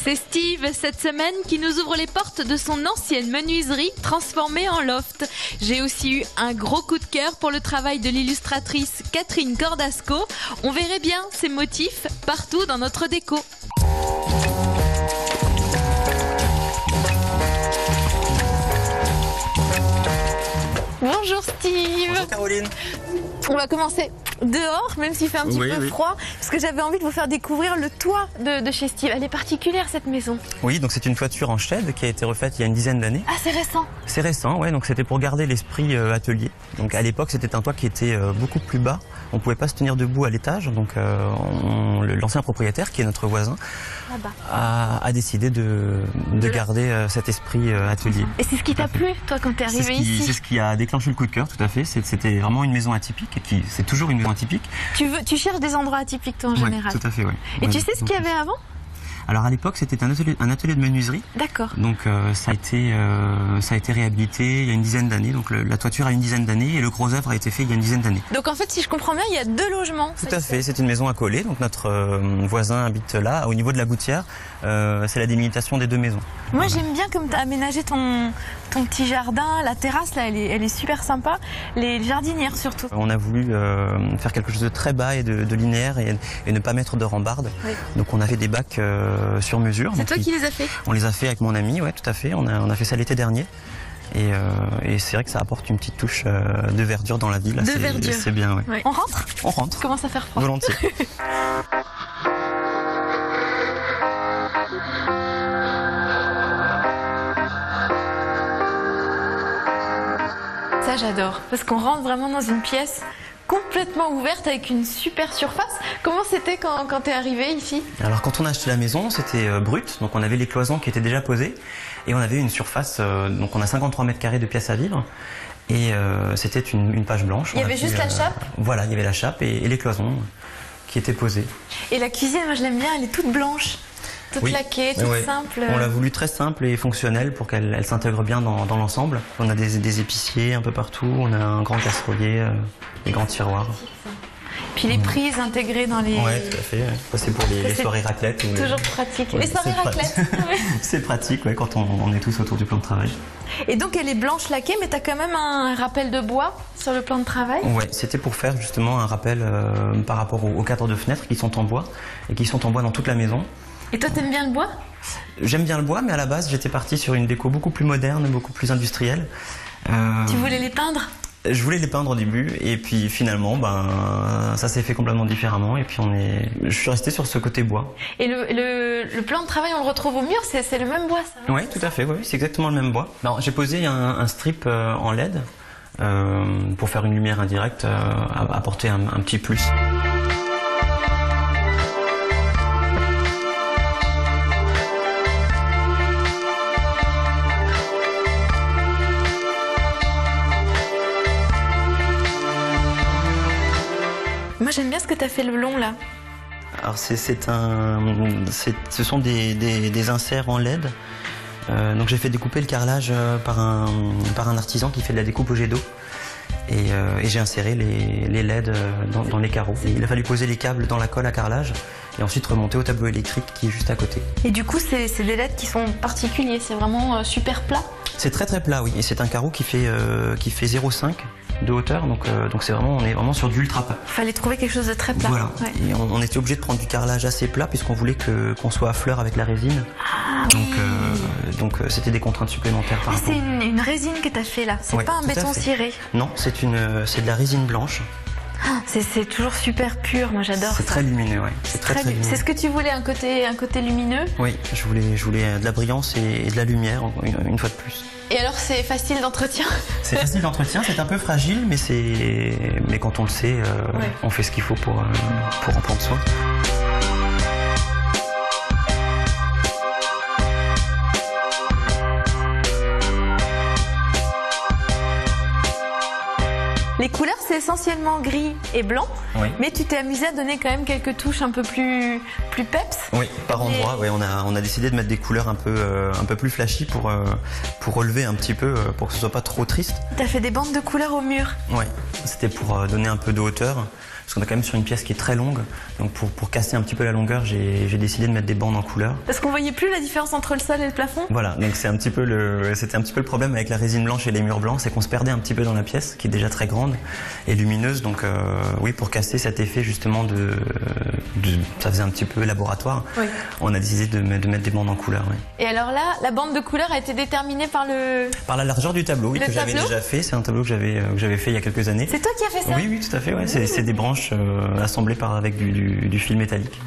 C'est Steve, cette semaine, qui nous ouvre les portes de son ancienne menuiserie transformée en loft. J'ai aussi eu un gros coup de cœur pour le travail de l'illustratrice Catherine Cordasco. On verrait bien ces motifs partout dans notre déco. Bonjour Steve. Bonjour Caroline. On va commencer dehors, même s'il fait un petit peu froid, parce que j'avais envie de vous faire découvrir le toit de chez Steve. Elle est particulière cette maison. Oui, donc c'est une toiture en chèvre qui a été refaite il y a une dizaine d'années. Ah, c'est récent. C'est récent, ouais, donc c'était pour garder l'esprit atelier. Donc à l'époque, c'était un toit qui était beaucoup plus bas. On pouvait pas se tenir debout à l'étage, donc l'ancien propriétaire, qui est notre voisin, a décidé de garder cet esprit atelier. Et c'est ce qui t'a plu, toi, quand t'es arrivé ici? C'est ce qui a déclenché le coup de cœur, tout à fait. C'était vraiment une maison atypique, et c'est toujours une maison atypique. Tu cherches des endroits atypiques, toi, en général? Tout à fait, oui. Et tu sais ce qu'il y avait avant? Alors à l'époque, c'était un atelier de menuiserie. D'accord. Donc ça a été réhabilité il y a une dizaine d'années. Donc la toiture a une dizaine d'années et le gros œuvre a été fait il y a une dizaine d'années. Donc en fait, si je comprends bien, il y a 2 logements. Tout à fait, c'est une maison accolée. Donc notre voisin habite là, au niveau de la gouttière. C'est la délimitation des 2 maisons. Moi, j'aime bien comme tu as aménagé ton petit jardin, la terrasse là, elle est super sympa. Les jardinières surtout. On a voulu faire quelque chose de très bas et de linéaire et ne pas mettre de rambarde. Oui. Donc on a fait des bacs sur mesure. C'est toi qui les as fait? On les a fait avec mon ami, ouais, tout à fait. On a fait ça l'été dernier. Et c'est vrai que ça apporte une petite touche de verdure dans la ville. De verdure. C'est bien, ouais. Ouais. On rentre? On rentre. Commence à faire froid. Volontiers. Ça, j'adore. Parce qu'on rentre vraiment dans une pièce complètement ouverte avec une super surface. Comment c'était quand tu es arrivé ici? Alors quand on a acheté la maison, c'était brut, donc on avait les cloisons qui étaient déjà posées et on avait une surface, donc on a 53 mètres carrés de pièces à vivre et c'était une page blanche. Il y avait juste la chape? Voilà, il y avait la chape et les cloisons qui étaient posées. Et la cuisine, moi je l'aime bien, elle est toute blanche. Toute laquée, toute simple. On l'a voulu très simple et fonctionnelle pour qu'elle s'intègre bien dans l'ensemble. On a des épiciers un peu partout, on a un grand casserolier, des grands tiroirs. Puis les prises intégrées dans les... Oui, tout à fait. Ça, c'est pour les soirées raclette. Toujours pratique. Les soirées raclette. C'est pratique, ouais, quand on est tous autour du plan de travail. Et donc elle est blanche laquée, mais tu as quand même un rappel de bois sur le plan de travail? Oui, c'était pour faire justement un rappel par rapport aux cadres de fenêtres qui sont en bois et qui sont en bois dans toute la maison. Et toi, t'aimes bien le bois? J'aime bien le bois, mais à la base, j'étais parti sur une déco beaucoup plus moderne, beaucoup plus industrielle. Tu voulais les peindre? Je voulais les peindre au début, et puis finalement, ça s'est fait complètement différemment, et puis je suis resté sur ce côté bois. Et le plan de travail, on le retrouve au mur, c'est le même bois, ça? Oui, tout à fait, oui, c'est exactement le même bois. J'ai posé un strip en LED pour faire une lumière indirecte, apporter un petit plus. Moi j'aime bien ce que tu as fait le long là. Alors ce sont des inserts en LED. Donc j'ai fait découper le carrelage par un artisan qui fait de la découpe au jet d'eau. Et j'ai inséré les LED dans les carreaux. Et il a fallu poser les câbles dans la colle à carrelage et ensuite remonter au tableau électrique qui est juste à côté. Et du coup c'est des LED qui sont particuliers, c'est vraiment super plat? C'est très très plat, oui. Et c'est un carreau qui fait 0,5 de hauteur, donc on est vraiment sur du ultra plat. Il fallait trouver quelque chose de très plat. Voilà. Ouais. Et on était obligé de prendre du carrelage assez plat puisqu'on voulait qu'on soit à fleur avec la résine. Ah, donc c'était des contraintes supplémentaires par rapport. C'est une résine que tu as fait là, c'est pas un béton ciré? Non, c'est de la résine blanche. C'est toujours super pur, moi j'adore ça. C'est très lumineux, ouais. C'est très lumineux. C'est ce que tu voulais, un côté lumineux? Oui, je voulais de la brillance et de la lumière, une fois de plus. Et alors c'est facile d'entretien? C'est facile d'entretien, c'est un peu fragile, mais quand on le sait, on fait ce qu'il faut pour en prendre soin. Les couleurs, c'est essentiellement gris et blanc, mais tu t'es amusé à donner quand même quelques touches un peu plus peps. Oui, par endroit, on a décidé de mettre des couleurs un peu plus flashy pour relever un petit peu, pour que ce soit pas trop triste. T'as fait des bandes de couleurs au mur? Oui, c'était pour donner un peu de hauteur. parce qu'on est quand même sur une pièce qui est très longue. Donc pour casser un petit peu la longueur, j'ai décidé de mettre des bandes en couleur. Parce qu'on voyait plus la différence entre le sol et le plafond. Voilà, donc c'était un petit peu le problème avec la résine blanche et les murs blancs, c'est qu'on se perdait un petit peu dans la pièce, qui est déjà très grande et lumineuse. Donc oui, pour casser cet effet justement ça faisait un petit peu laboratoire. Oui. On a décidé de mettre des bandes en couleur. Oui. Et alors là, la bande de couleur a été déterminée par la largeur du tableau, oui, que j'avais déjà fait. C'est un tableau que j'avais fait il y a quelques années. C'est toi qui as fait ça? Oui, oui, tout à fait. Ouais. C'est des branches assemblées avec du fil métallique.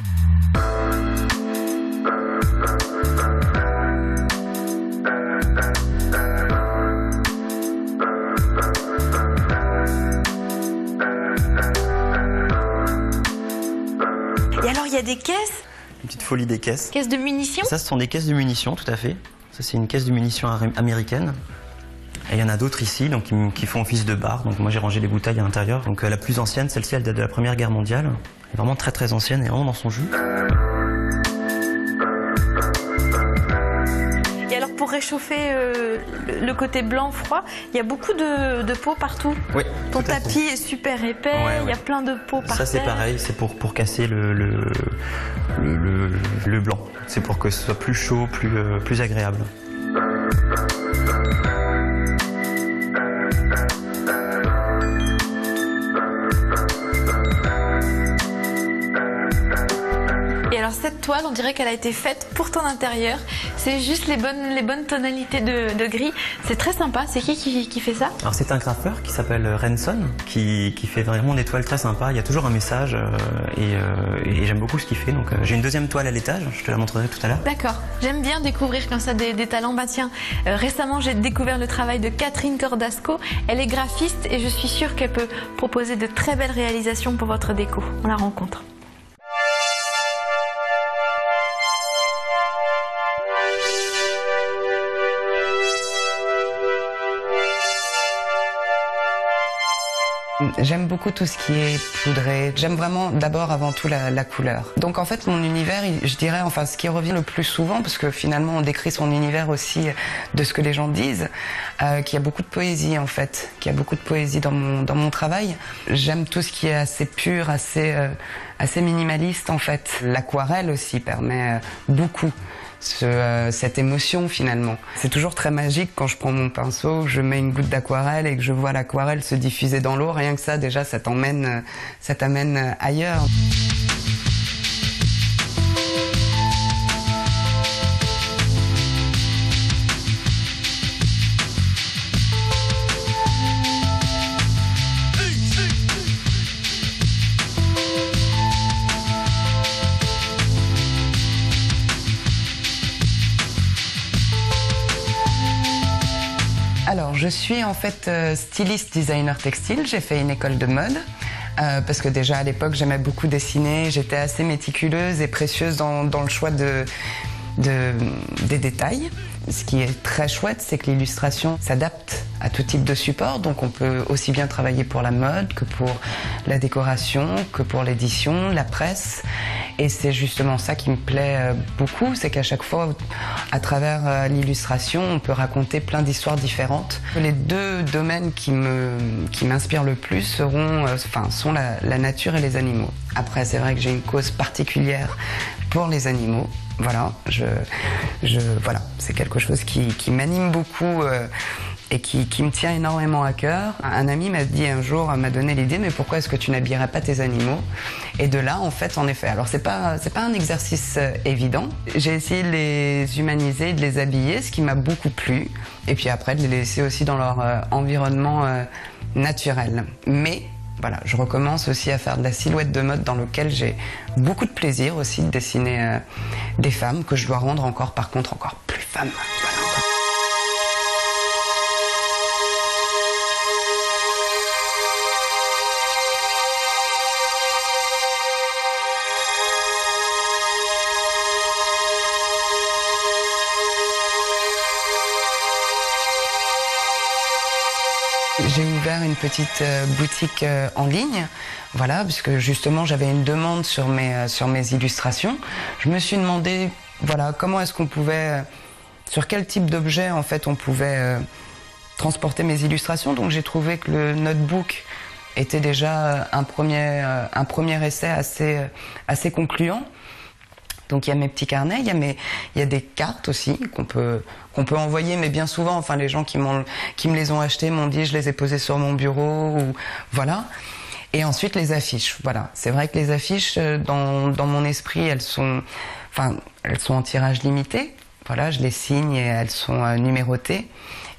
Et alors, il y a des caisses? Une petite folie des caisses. Caisses de munitions? Ça, ce sont des caisses de munitions, tout à fait. Ça, c'est une caisse de munitions américaine. Et il y en a d'autres ici donc, qui font office de bar. Donc moi j'ai rangé les bouteilles à l'intérieur. Donc la plus ancienne, celle-ci, elle date de la Première Guerre mondiale. Elle est vraiment très très ancienne et vraiment dans son jus. Et alors pour réchauffer le côté blanc-froid, il y a beaucoup de peau partout. Oui. Ton tapis est super épais, il y a plein de peau par terre. Ça c'est pareil, c'est pour casser le blanc. C'est pour que ce soit plus chaud, plus agréable. Et alors cette toile, on dirait qu'elle a été faite pour ton intérieur. C'est juste les bonnes tonalités de gris. C'est très sympa. C'est qui fait ça? Alors c'est un graffeur qui s'appelle Renson, qui fait vraiment des toiles très sympas. Il y a toujours un message et j'aime beaucoup ce qu'il fait. Donc j'ai une deuxième toile à l'étage, je te la montrerai tout à l'heure. D'accord. J'aime bien découvrir comme ça des talents. Bah tiens, récemment j'ai découvert le travail de Catherine Cordasco. Elle est graphiste et je suis sûre qu'elle peut proposer de très belles réalisations pour votre déco. On la rencontre. J'aime beaucoup tout ce qui est poudré. J'aime vraiment d'abord avant tout la couleur. Donc en fait mon univers, je dirais, enfin ce qui revient le plus souvent, parce que finalement on décrit son univers aussi de ce que les gens disent, qu'il y a beaucoup de poésie en fait, qu'il y a beaucoup de poésie dans mon travail. J'aime tout ce qui est assez pur, assez minimaliste en fait. L'aquarelle aussi permet beaucoup cette émotion finalement. C'est toujours très magique quand je prends mon pinceau, je mets une goutte d'aquarelle et que je vois l'aquarelle se diffuser dans l'eau. Rien que ça, déjà, ça t'amène ailleurs. Alors, je suis en fait styliste designer textile. J'ai fait une école de mode parce que déjà à l'époque j'aimais beaucoup dessiner. J'étais assez méticuleuse et précieuse dans le choix des détails. Ce qui est très chouette, c'est que l'illustration s'adapte à tout type de support. Donc on peut aussi bien travailler pour la mode que pour la décoration, que pour l'édition, la presse. Et c'est justement ça qui me plaît beaucoup, c'est qu'à chaque fois, à travers l'illustration, on peut raconter plein d'histoires différentes. Les deux domaines qui m'inspirent le plus sont la nature et les animaux. Après, c'est vrai que j'ai une cause particulière pour les animaux. Voilà, voilà, c'est quelque chose qui m'anime beaucoup et qui me tient énormément à cœur. Un ami m'a dit un jour, m'a donné l'idée, mais pourquoi est-ce que tu n'habillerais pas tes animaux? Et de là, en fait, en effet. Alors, c'est pas un exercice évident. J'ai essayé de les humaniser, de les habiller, ce qui m'a beaucoup plu. Et puis après, de les laisser aussi dans leur environnement naturel. Mais voilà, je recommence aussi à faire de la silhouette de mode dans lequel j'ai beaucoup de plaisir aussi de dessiner des femmes que je dois rendre encore plus femmes. Voilà. J'ai ouvert une petite boutique en ligne, voilà, puisque justement j'avais une demande sur mes illustrations. Je me suis demandé, voilà, comment est-ce qu'on pouvait, sur quel type d'objet en fait on pouvait transporter mes illustrations. Donc j'ai trouvé que le notebook était déjà un premier essai assez concluant. Donc il y a mes petits carnets, il y a des cartes aussi qu'on peut envoyer, mais bien souvent, enfin les gens qui me les ont achetées m'ont dit je les ai posées sur mon bureau, ou voilà. Et ensuite les affiches, voilà. C'est vrai que les affiches, dans mon esprit, elles sont en tirage limité. Voilà, je les signe et elles sont numérotées.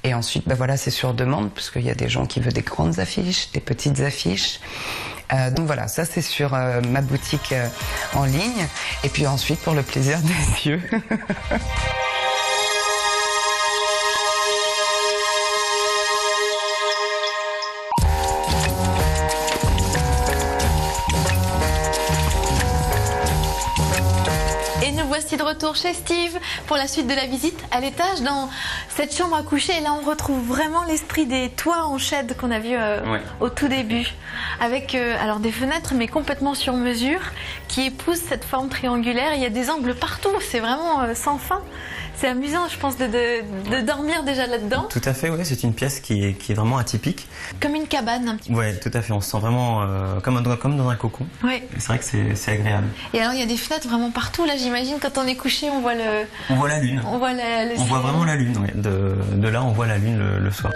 Et ensuite, voilà, c'est sur demande, parce qu'il y a des gens qui veulent des grandes affiches, des petites affiches. Donc voilà, ça c'est sur ma boutique en ligne. Et puis ensuite, pour le plaisir des yeux. Et nous voici de retour chez Steve pour la suite de la visite à l'étage dans cette chambre à coucher. Et là, on retrouve vraiment l'esprit des toits en chède qu'on a vu au tout début. Avec alors des fenêtres, mais complètement sur mesure, qui épousent cette forme triangulaire. Il y a des angles partout, c'est vraiment sans fin. C'est amusant, je pense, de dormir déjà là-dedans. Tout à fait, oui, c'est une pièce qui est vraiment atypique. Comme une cabane, un petit peu. Oui, tout à fait, on se sent vraiment comme dans un cocon. Ouais. C'est vrai que c'est agréable. Et alors, il y a des fenêtres vraiment partout. Là, j'imagine, quand on est couché, on voit On voit la lune. On voit on voit vraiment la lune, oui. De là, on voit la lune le soir.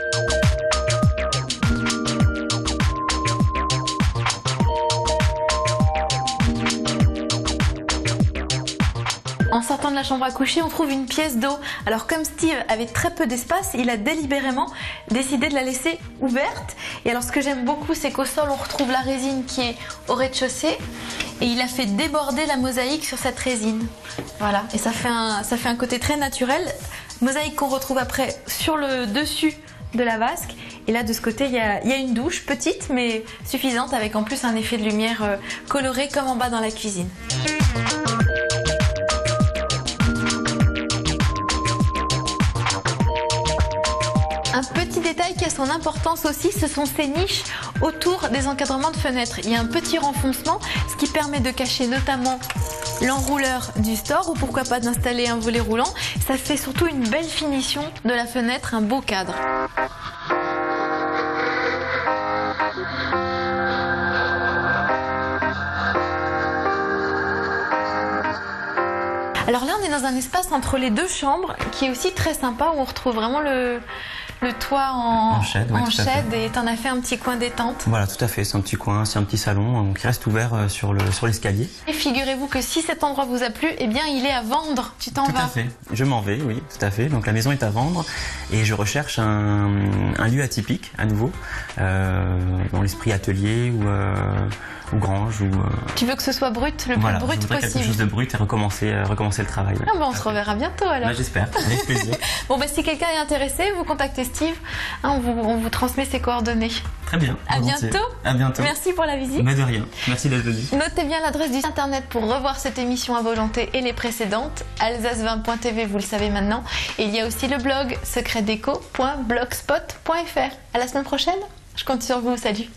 En sortant de la chambre à coucher, on trouve une pièce d'eau. Alors comme Steve avait très peu d'espace, il a délibérément décidé de la laisser ouverte. Et alors ce que j'aime beaucoup, c'est qu'au sol, on retrouve la résine qui est au rez-de-chaussée. Et il a fait déborder la mosaïque sur cette résine. Voilà, et ça fait un côté très naturel. Mosaïque qu'on retrouve après sur le dessus de la vasque. Et là, de ce côté, il y a une douche, petite mais suffisante, avec en plus un effet de lumière coloré comme en bas dans la cuisine. Un petit détail qui a son importance aussi, ce sont ces niches autour des encadrements de fenêtres. Il y a un petit renfoncement, ce qui permet de cacher notamment l'enrouleur du store ou pourquoi pas d'installer un volet roulant. Ça fait surtout une belle finition de la fenêtre, un beau cadre. Alors là, on est dans un espace entre les deux chambres qui est aussi très sympa, où on retrouve vraiment le toit en chède, et t'en as fait un petit coin détente. Voilà, tout à fait, c'est un petit coin, c'est un petit salon qui reste ouvert sur l'escalier. Et figurez-vous que si cet endroit vous a plu, eh bien il est à vendre, tu t'en vas. Tout à fait, je m'en vais, oui, tout à fait. Donc la maison est à vendre et je recherche un lieu atypique à nouveau, dans l'esprit atelier ou grange. Tu veux que ce soit brut, le plus brut possible. Quelque chose de brut et recommencer le travail. Ouais. Ah ben on se reverra bientôt alors. J'espère, avec plaisir. Bon si quelqu'un est intéressé, vous contactez Steve, on vous transmet ses coordonnées. Très bien. À bientôt. À bientôt. Merci pour la visite. Mais de rien. Merci d'être venu. Notez bien l'adresse du site internet pour revoir cette émission à volonté et les précédentes, alsace20.tv, vous le savez maintenant. Et il y a aussi le blog secretdeco.blogspot.fr. À la semaine prochaine. Je compte sur vous. Salut.